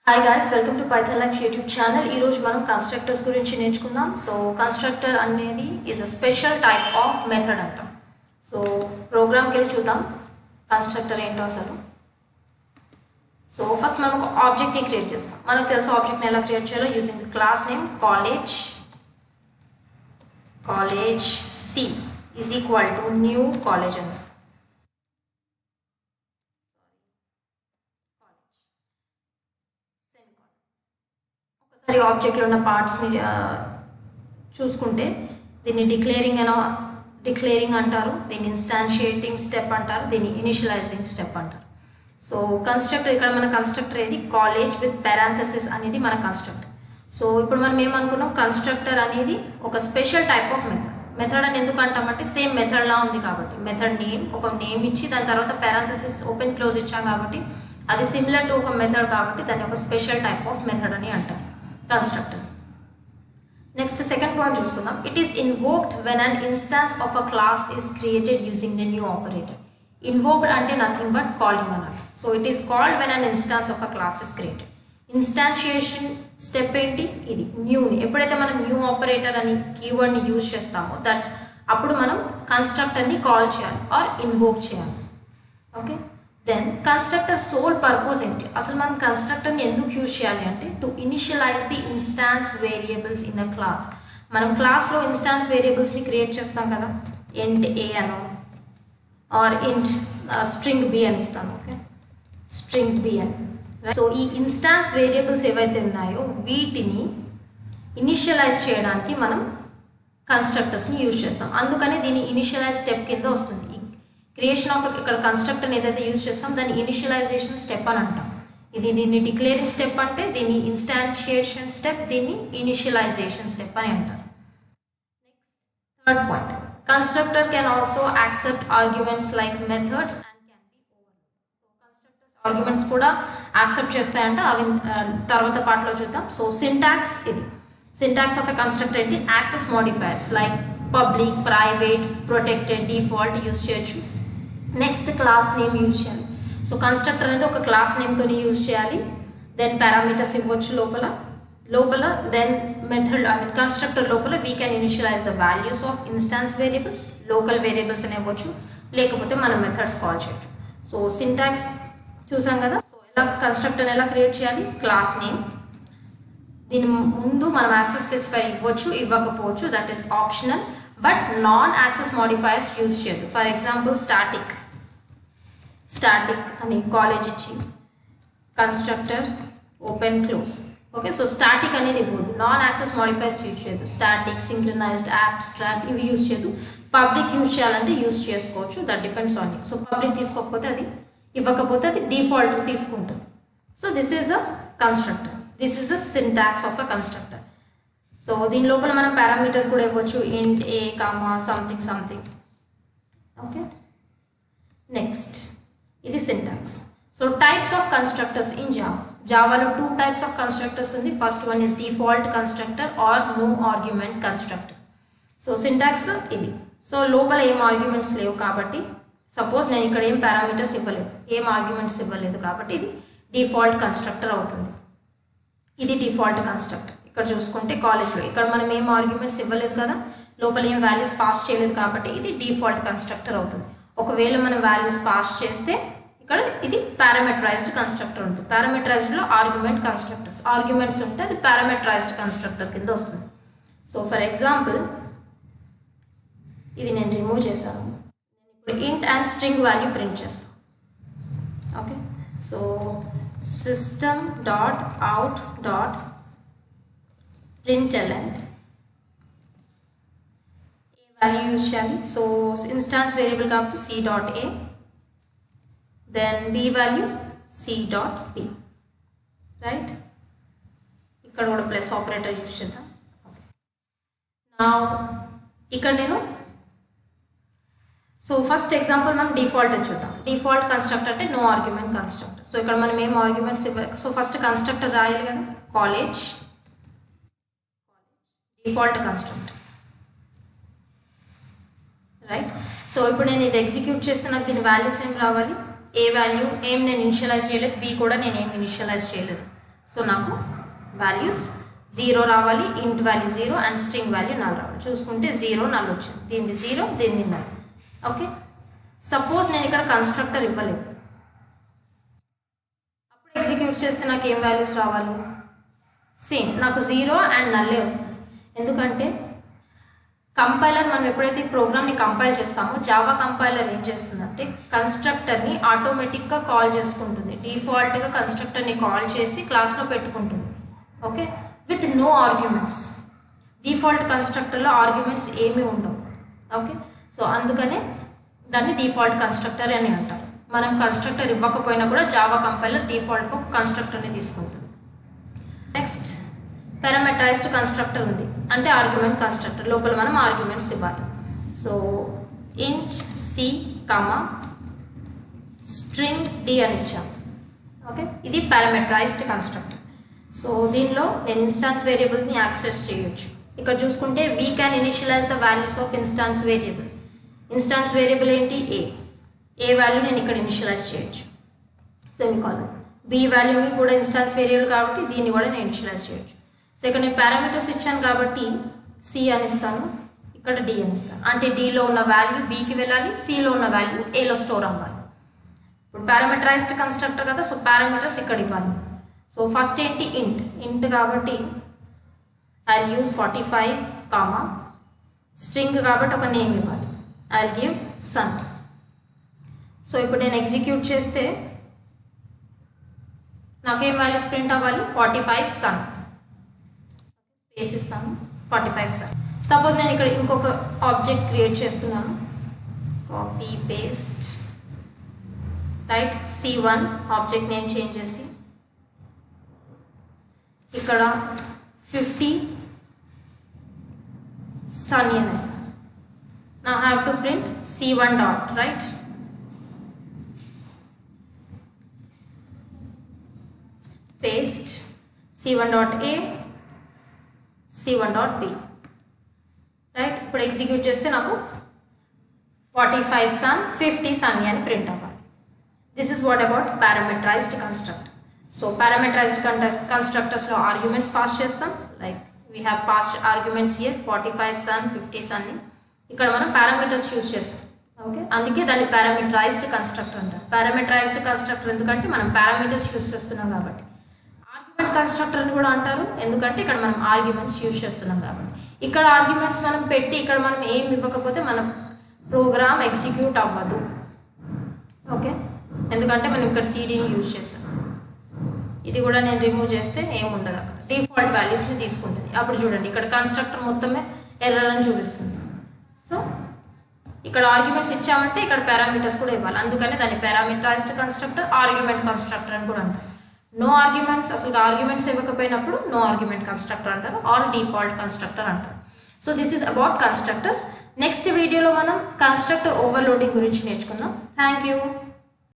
Hi guys, welcome to Python Life YouTube channel. ఈ రోజు మనం కన్స్ట్రక్టర్స్ గురించి నేర్చుకుందాం. సో కన్స్ట్రక్టర్ అనేది is a special type of method అంటాం. సో ప్రోగ్రామ్కి వెళ్ళి చూద్దాం కన్స్ట్రక్టర్ ఏంటో అసలు. సో ఫస్ట్ మనం ఒక ఆబ్జెక్ట్ని క్రియేట్ చేస్తాం. మనకు తెలుసు ఆబ్జెక్ట్ని ఎలా క్రియేట్ చేయాలో using the class name college C is equal to new college అని వస్తుంది. ఒకసారి ఆబ్జెక్ట్లో ఉన్న పార్ట్స్ని చూసుకుంటే దీన్ని డిక్లేరింగ్ అంటారు, దీన్ని ఇన్స్టాన్షియేటింగ్ స్టెప్ అంటారు, దీన్ని ఇనిషియలైజింగ్ స్టెప్ అంటారు. సో కన్స్ట్రక్టర్ ఇక్కడ మన కన్స్ట్రక్టర్ ఏది కాలేజ్ విత్ పారాంథసిస్ అనేది మన కన్స్ట్రక్టర్. సో ఇప్పుడు మనం ఏమనుకున్నాం కన్స్ట్రక్టర్ అనేది ఒక స్పెషల్ టైప్ ఆఫ్ మెథడ్ అని ఎందుకు అంటామంటే సేమ్ మెథడ్లా ఉంది కాబట్టి మెథడ్ నేమ్ ఒక నేమ్ ఇచ్చి దాని తర్వాత పారాంథసిస్ ఓపెన్ క్లోజ్ ఇచ్చాం కాబట్టి అది సిమిలర్ టు ఒక మెథడ్ కాబట్టి దాన్ని ఒక స్పెషల్ టైప్ ఆఫ్ మెథడ్ అని అంటారు కన్స్ట్రక్టర్. నెక్స్ట్ సెకండ్ పాయింట్ చూసుకుందాం. It is invoked when an instance of a class is created using the new operator. Invoked అంటే నథింగ్ బట్ కాలింగ్ అన్నమాట. So it is called when an instance of a class is created. Instantiation step ఏంటి? ఇది న్యూని ఎప్పుడైతే మనం new operator అని కీవర్డ్ని use చేస్తామో అప్పుడు మనం కన్స్ట్రక్టర్ని కాల్ చేయాలి ఆర్ ఇన్వోక్ చేయాలి. Okay, then constructor sole purpose ఏంటి? అసలు మనం కన్స్ట్రక్టర్ని ఎందుకు యూజ్ చేయాలి అంటే to initialise the instance variables in a class. మనం క్లాస్లో ఇన్స్టాన్స్ వేరియబుల్స్ని క్రియేట్ చేస్తాం కదా, ఇంట్ ఏ అనో ఆర్ ఇంట్ స్ట్రింగ్ బి అని ఇస్తాను. ఓకే, స్ట్రింగ్ బి అని. సో ఈ ఇన్స్టాన్స్ వేరియబుల్స్ ఏవైతే ఉన్నాయో వీటిని ఇనిషియలైజ్ చేయడానికి మనం కన్స్ట్రక్టర్స్ని యూజ్ చేస్తాం. అందుకని దీని ఇనిషియలైజ్ స్టెప్ కింద వస్తుంది. క్రియేషన్ ఆఫ్ ఇక్కడ కన్స్ట్రక్టర్ ఏదైతే యూజ్ చేస్తాం దాన్ని ఇనిషియలైజేషన్ స్టెప్ అని అంటాం. దీన్ని డిక్లేరింగ్ స్టెప్ అంటే దీన్ని ఇన్స్టాన్షియేషన్ స్టెప్, దీన్ని ఇనిషియలైజేషన్ స్టెప్ అని అంటారు. Next third point, constructor can also accept arguments like methods and can be overloaded. So constructors arguments కూడా యాక్సెప్ట్ చేస్తాయంట, అవి తర్వాత పార్ట్లో చూద్దాం. సో సింటాక్స్ ఇది సింటాక్స్ ఆఫ్ ఎ కన్స్ట్రక్టర్ ఏంటి? Access modifiers like public, private, protected, default use చేయొచ్చు. Next class name use చేయాలి. So constructor అనేది ఒక క్లాస్ నేమ్తో యూజ్ చేయాలి. దెన్ పారామీటర్స్ ఇవ్వచ్చు లోపల దెన్ మెథడ్ కన్స్ట్రక్టర్ లోపల we can initialise the values of instance variables, local variables అని ఇవ్వచ్చు, లేకపోతే మనం మెథడ్స్ కాల్ చేయొచ్చు. సో సింటాక్స్ చూసాం కదా. సో ఎలా కన్స్ట్రక్టర్ ఎలా క్రియేట్ చేయాలి? క్లాస్ నేమ్, దీని ముందు మనం యాక్సెస్ స్పెసిఫైర్ ఇవ్వచ్చు ఇవ్వకపోవచ్చు, that is optional. But non access modifiers use చేయొద్దు. ఫర్ ఎగ్జాంపుల్ స్టాటిక్ అని కాలేజ్ ఇచ్చి constructor open close. Okay, so static అనేది ఇవ్వద్దు. నాన్ యాక్సెస్ మోడిఫైయర్స్ యూజ్ చేయొద్దు. స్టాటిక్, సింక్రనైజ్డ్, అబ్స్ట్రాక్ట్ ఇవి యూజ్ చేయొద్దు. పబ్లిక్ యూజ్ చేయాలంటే యూజ్ చేసుకోవచ్చు, that depends on you. So public తీసుకోకపోతే అది ఇవ్వకపోతే అది డిఫాల్ట్ తీసుకుంటుంది. So this is a constructor. This is the syntax of a constructor. So దీని లోపల మనం పారామీటర్స్ కూడా ఇవ్వచ్చు, int a comma something. Okay, next ఇది syntax. So types of constructors in జావాలో 2 టైప్స్ ఆఫ్ కన్స్ట్రక్టర్స్ ఉంది. First one is default constructor or no argument constructor. So syntax ఇది. So లోపల ఏం ఆర్గ్యుమెంట్స్ లేవు కాబట్టి సపోజ్ నేను ఇక్కడ ఏం పారామీటర్స్ ఇవ్వలేదు, ఏం ఆర్గ్యుమెంట్స్ ఇవ్వలేదు కాబట్టి ఇది డిఫాల్ట్ కన్స్ట్రక్టర్ అవుతుంది. ఇది డిఫాల్ట్ కన్స్ట్రక్టర్. ఇక్కడ చూసుకుంటే కాలేజ్లో ఇక్కడ మనం ఏం ఆర్గ్యుమెంట్స్ ఇవ్వలేదు కదా, లోపల ఏం వాల్యూస్ పాస్ చేయలేదు కాబట్టి ఇది డిఫాల్ట్ కన్స్ట్రక్టర్ అవుతుంది. ఒకవేళ మనం వాల్యూస్ పాస్ చేస్తే ఇక్కడ ఇది పారామెట్రైజ్డ్ కన్స్ట్రక్టర్ ఉంటుంది. పారామెట్రైజ్డ్లో ఆర్గ్యుమెంట్స్ ఉంటే అది పారామెట్రైజ్డ్ కన్స్ట్రక్టర్ కింద వస్తుంది. సో ఫర్ ఎగ్జాంపుల్ ఇది నేను రిమూవ్ చేశాను. నేను ఇప్పుడు ఇంట్ అండ్ స్ట్రింగ్ వాల్యూ ప్రింట్ చేస్తాను. ఓకే, సో system.out.println ఏ వాల్యూ యూజ్ చేయాలి? సో ఇన్స్టాన్స్ వేరియబుల్ కాబట్టి c.a, then b value c.b, right. ఇక్కడ కూడా ప్లస్ ఆపరేటర్ యూజ్ చేద్దాం. నా ఇక్కడ నేను సో ఫస్ట్ ఎగ్జాంపుల్ మనం డిఫాల్ట్ చూద్దాం. డిఫాల్ట్ కన్స్ట్రక్టర్ అంటే నో ఆర్గ్యుమెంట్ కన్స్ట్రక్టర్. సో ఇక్కడ మనం ఏం ఆర్గ్యుమెంట్స్ సో ఫస్ట్ కన్స్ట్రక్టర్ రాయాలి కదా, college default constructor, right. So ఇప్పుడు నేను ఇది ఎగ్జిక్యూట్ చేస్తే నాకు దీని వాల్యూస్ ఏం రావాలి? ఏ వాల్యూ ఏం నేను ఇనిషియలైజ్ చేయలేదు, బి కూడా నేను ఏం ఇనిషియలైజ్ చేయలేదు. సో నాకు వాల్యూస్ 0 రావాలి, ఇంట్ value 0 and string value null రావాలి. చూసుకుంటే 0 నల్ వచ్చింది, దీనిది 0 దీనిది నల్. ఓకే, సపోజ్ నేను ఇక్కడ కన్స్ట్రక్టర్ ఇవ్వలేదు, అప్పుడు ఎగ్జిక్యూట్ చేస్తే నాకు ఏం వాల్యూస్ రావాలి? సేమ్ నాకు 0 అండ్ నల్లే వస్తుంది. ఎందుకంటే కంపైలర్ మనం ఎప్పుడైతే ఈ ప్రోగ్రామ్ని కంపైల్ చేస్తామో జావా కంపైలర్ ఏం చేస్తుందంటే కన్స్ట్రక్టర్ని ఆటోమేటిక్గా కాల్ చేసుకుంటుంది. డిఫాల్ట్గా కన్స్ట్రక్టర్ని కాల్ చేసి క్లాస్లో పెట్టుకుంటుంది. Okay, with no arguments. Default కన్స్ట్రక్టర్లో ఆర్గ్యుమెంట్స్ ఏమీ ఉండవు. ఓకే, సో అందుకనే దాన్ని డిఫాల్ట్ కన్స్ట్రక్టర్ అని అంటారు. మనం కన్స్ట్రక్టర్ ఇవ్వకపోయినా కూడా జావా కంపైలర్ డిఫాల్ట్గా ఒక కన్స్ట్రక్టర్ని తీసుకుంటుంది. నెక్స్ట్ పారామీటరైజ్డ్ కన్స్ట్రక్టర్ ఉంది, అంటే ఆర్గ్యుమెంట్ కన్స్ట్రక్టర్. లోపల మనం ఆర్గ్యుమెంట్స్ ఇవ్వాలి. సో ఇంట్ సి కామా స్ట్రింగ్ డి అని ఇచ్చాము. ఓకే, ఇది పారామీటరైజ్డ్ కన్స్ట్రక్టర్. సో దీనిలో నేను ఇన్స్టాన్స్ వేరియబుల్ని యాక్సెస్ చేయొచ్చు. ఇక్కడ చూసుకుంటే we can initialise the values of instance variable. Instance variable ఏంటి? ఏ వాల్యూ నేను ఇక్కడ ఇనిషియలైజ్ చేయొచ్చు. సెమికాలన్. బి వాల్యూని కూడా ఇన్స్టాన్స్ వేరియబుల్ కాబట్టి దీన్ని కూడా నేను ఇనిషియలైజ్ చేయొచ్చు. సో ఇక్కడ నేను పారామీటర్స్ ఇచ్చాను కాబట్టి సి అని ఇస్తాను, ఇక్కడ డి అని ఇస్తాను. అంటే డిలో ఉన్న వాల్యూ బికి వెళ్ళాలి, సిలో ఉన్న వాల్యూ ఏలో స్టోర్ అవ్వాలి. ఇప్పుడు పారామీటరైజ్డ్ కన్స్ట్రక్టర్ కదా, సో పారామీటర్స్ ఇక్కడ ఇవ్వాలి. సో ఫస్ట్ ఏంటి? ఇంట్ కాబట్టి ఐ యూజ్ 45 కామా స్ట్రింగ్ కాబట్టి ఒక నేమ్ ఇవ్వాలి. I give sun. సో ఇప్పుడు నేను ఎగ్జిక్యూట్ చేస్తే నాకేం వాల్యూస్ ప్రింట్ అవ్వాలి? 45 సన్. స్పేస్ ఇస్తాను, 45 సన్. సపోజ్ నేను ఇక్కడ ఇంకొక ఆబ్జెక్ట్ క్రియేట్ చేస్తున్నాను. Copy paste, right, C1 object name change చేసి ఇక్కడ 50 సన్ అని ఇస్తాను. నా have to print C1 dot, right. Paste C1 dot A, C1 dot B, right. ఇప్పుడు ఎగ్జిక్యూట్ చేస్తే నాకు 45 సన్ 50 సన్నీ అని ప్రింట్ అవ్వాలి. This is what about parameterised constructor. So parameterised కన్స్ట్రక్టర్స్లో ఆర్గ్యుమెంట్స్ పాస్ చేస్తాం. Like we have passed arguments here 45 సన్ 50 సన్ని. ఇక్కడ మనం పారామీటర్స్ యూజ్ చేస్తాం. ఓకే, అందుకే దాన్ని పారామీటరైజ్డ్ కన్స్ట్రక్టర్ అంటారు. పారామీటరైజ్డ్ కన్స్ట్రక్టర్ ఎందుకంటే మనం పారామీటర్స్ యూజ్ చేస్తున్నాం కాబట్టి. ఆర్గ్యుమెంట్ కన్స్ట్రక్టర్ అని కూడా అంటారు, ఎందుకంటే ఇక్కడ మనం ఆర్గ్యుమెంట్స్ యూజ్ చేస్తున్నాం కాబట్టి. ఇక్కడ ఆర్గ్యుమెంట్స్ మనం పెట్టి ఇక్కడ మనం ఏం ఇవ్వకపోతే మన ప్రోగ్రామ్ ఎగ్జిక్యూట్ అవ్వదు. ఓకే, ఎందుకంటే మనం ఇక్కడ సిడీని యూజ్ చేస్తాం. ఇది కూడా నేను రిమూవ్ చేస్తే ఏముండదు, అక్కడ డిఫాల్ట్ వాల్యూస్ని తీసుకుంటుంది. అప్పుడు చూడండి ఇక్కడ కన్స్ట్రక్టర్ మొత్తమే ఎర్రర్ అని చూపిస్తుంది. సో ఇక్కడ ఆర్గ్యుమెంట్స్ ఇచ్చామంటే ఇక్కడ పారామీటర్స్ కూడా ఇవ్వాలి. అందుకని దాన్ని పారామీటరైజ్డ్ కన్స్ట్రక్టర్, ఆర్గ్యుమెంట్ కన్స్ట్రక్టర్ అని కూడా అంటారు. నో ఆర్గ్యుమెంట్స్, అసలు ఆర్గ్యుమెంట్స్ ఇవ్వకపోయినప్పుడు నో ఆర్గ్యుమెంట్ కన్స్ట్రక్టర్ అంటారు, ఆర్ డిఫాల్ట్ కన్స్ట్రక్టర్ అంటారు. So this is about constructors. Next వీడియోలో మనం కన్స్ట్రక్టర్ ఓవర్లోడింగ్ గురించి నేర్చుకుందాం. Thank you.